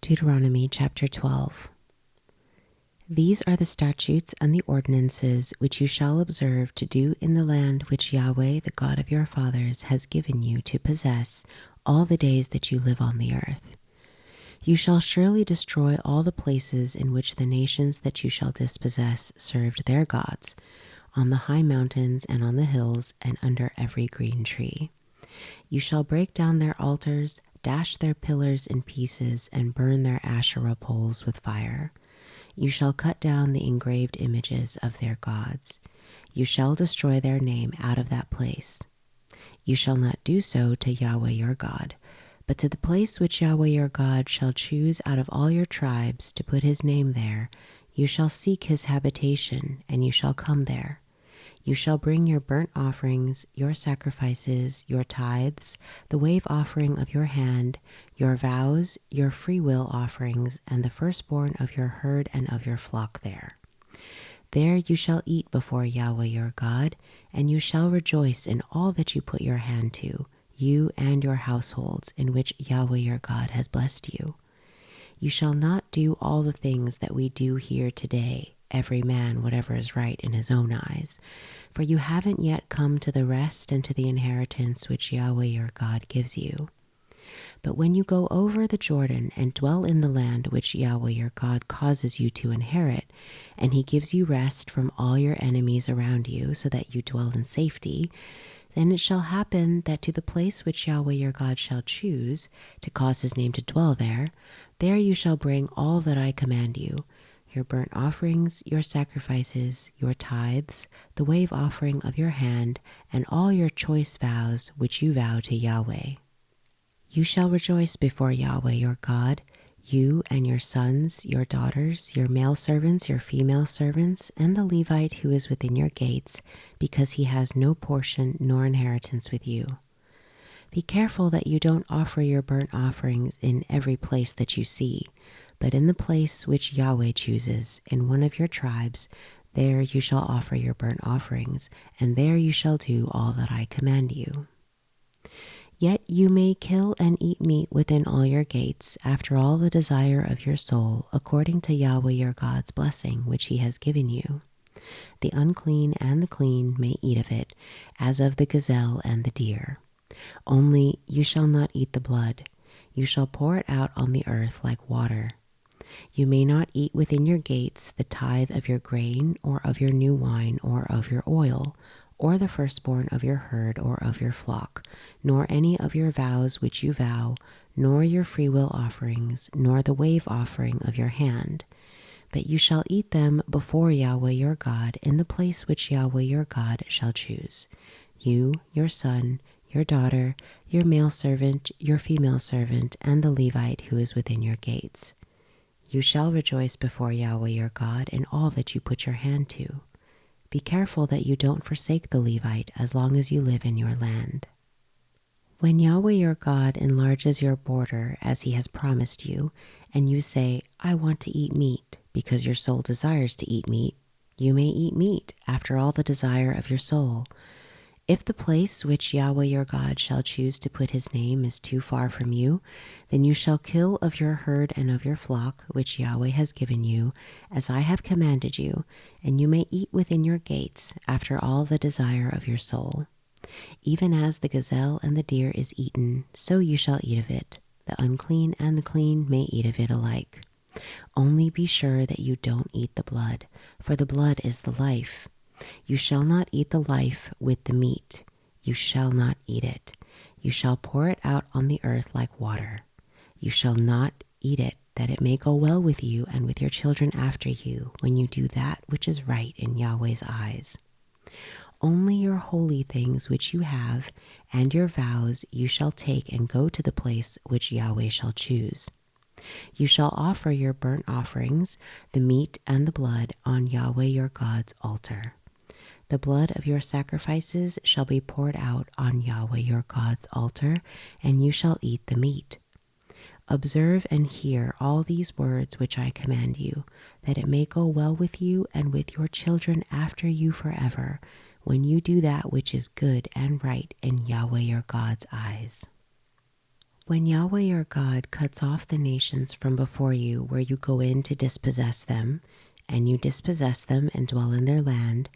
Deuteronomy chapter 12. These are the statutes and the ordinances which you shall observe to do in the land which Yahweh, the God of your fathers, has given you to possess all the days that you live on the earth. You shall surely destroy all the places in which the nations that you shall dispossess served their gods, on the high mountains and on the hills and under every green tree. You shall break down their altars, dash their pillars in pieces, and burn their Asherah poles with fire. You shall cut down the engraved images of their gods. You shall destroy their name out of that place. You shall not do so to Yahweh your God, but to the place which Yahweh your God shall choose out of all your tribes to put his name there, you shall seek his habitation, and you shall come there. You shall bring your burnt offerings, your sacrifices, your tithes, the wave offering of your hand, your vows, your freewill offerings, and the firstborn of your herd and of your flock there. There you shall eat before Yahweh your God, and you shall rejoice in all that you put your hand to, you and your households, in which Yahweh your God has blessed you. You shall not do all the things that we do here today, every man whatever is right in his own eyes, for you haven't yet come to the rest and to the inheritance which Yahweh your God gives you. But when you go over the Jordan and dwell in the land which Yahweh your God causes you to inherit, and he gives you rest from all your enemies around you, so that you dwell in safety, then it shall happen that to the place which Yahweh your God shall choose, to cause his name to dwell there, there you shall bring all that I command you, your burnt offerings, your sacrifices, your tithes, the wave offering of your hand, and all your choice vows which you vow to Yahweh. You shall rejoice before Yahweh your God, you and your sons, your daughters, your male servants, your female servants, and the Levite who is within your gates, because he has no portion nor inheritance with you. Be careful that you don't offer your burnt offerings in every place that you see, but in the place which Yahweh chooses, in one of your tribes, there you shall offer your burnt offerings, and there you shall do all that I command you. Yet you may kill and eat meat within all your gates, after all the desire of your soul, according to Yahweh your God's blessing, which he has given you. The unclean and the clean may eat of it, as of the gazelle and the deer. Only you shall not eat the blood. You shall pour it out on the earth like water. You may not eat within your gates the tithe of your grain, or of your new wine, or of your oil, or the firstborn of your herd or of your flock, nor any of your vows which you vow, nor your freewill offerings, nor the wave offering of your hand. But you shall eat them before Yahweh your God in the place which Yahweh your God shall choose. You, your son, your daughter, your male servant, your female servant, and the Levite who is within your gates. You shall rejoice before Yahweh your God in all that you put your hand to. Be careful that you don't forsake the Levite as long as you live in your land. When Yahweh your God enlarges your border as he has promised you, and you say, I want to eat meat, because your soul desires to eat meat, you may eat meat after all the desire of your soul. If the place which Yahweh your God shall choose to put his name is too far from you, then you shall kill of your herd and of your flock, which Yahweh has given you, as I have commanded you, and you may eat within your gates, after all the desire of your soul. Even as the gazelle and the deer is eaten, so you shall eat of it. The unclean and the clean may eat of it alike. Only be sure that you don't eat the blood, for the blood is the life. You shall not eat the life with the meat. You shall not eat it. You shall pour it out on the earth like water. You shall not eat it, that it may go well with you and with your children after you, when you do that which is right in Yahweh's eyes. Only your holy things which you have, and your vows you shall take and go to the place which Yahweh shall choose. You shall offer your burnt offerings, the meat and the blood, on Yahweh your God's altar. The blood of your sacrifices shall be poured out on Yahweh your God's altar, and you shall eat the meat. Observe and hear all these words which I command you, that it may go well with you and with your children after you forever, when you do that which is good and right in Yahweh your God's eyes. When Yahweh your God cuts off the nations from before you where you go in to dispossess them, and you dispossess them and dwell in their land,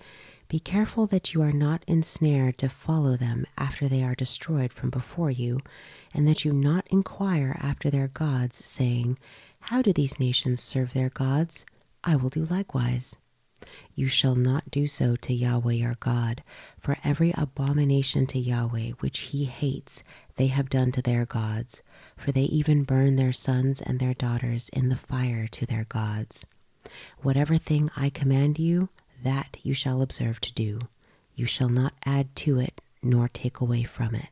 be careful that you are not ensnared to follow them after they are destroyed from before you, and that you not inquire after their gods, saying, how do these nations serve their gods? I will do likewise. You shall not do so to Yahweh your God, for every abomination to Yahweh which he hates they have done to their gods, for they even burn their sons and their daughters in the fire to their gods. Whatever thing I command you, that you shall observe to do. You shall not add to it, nor take away from it.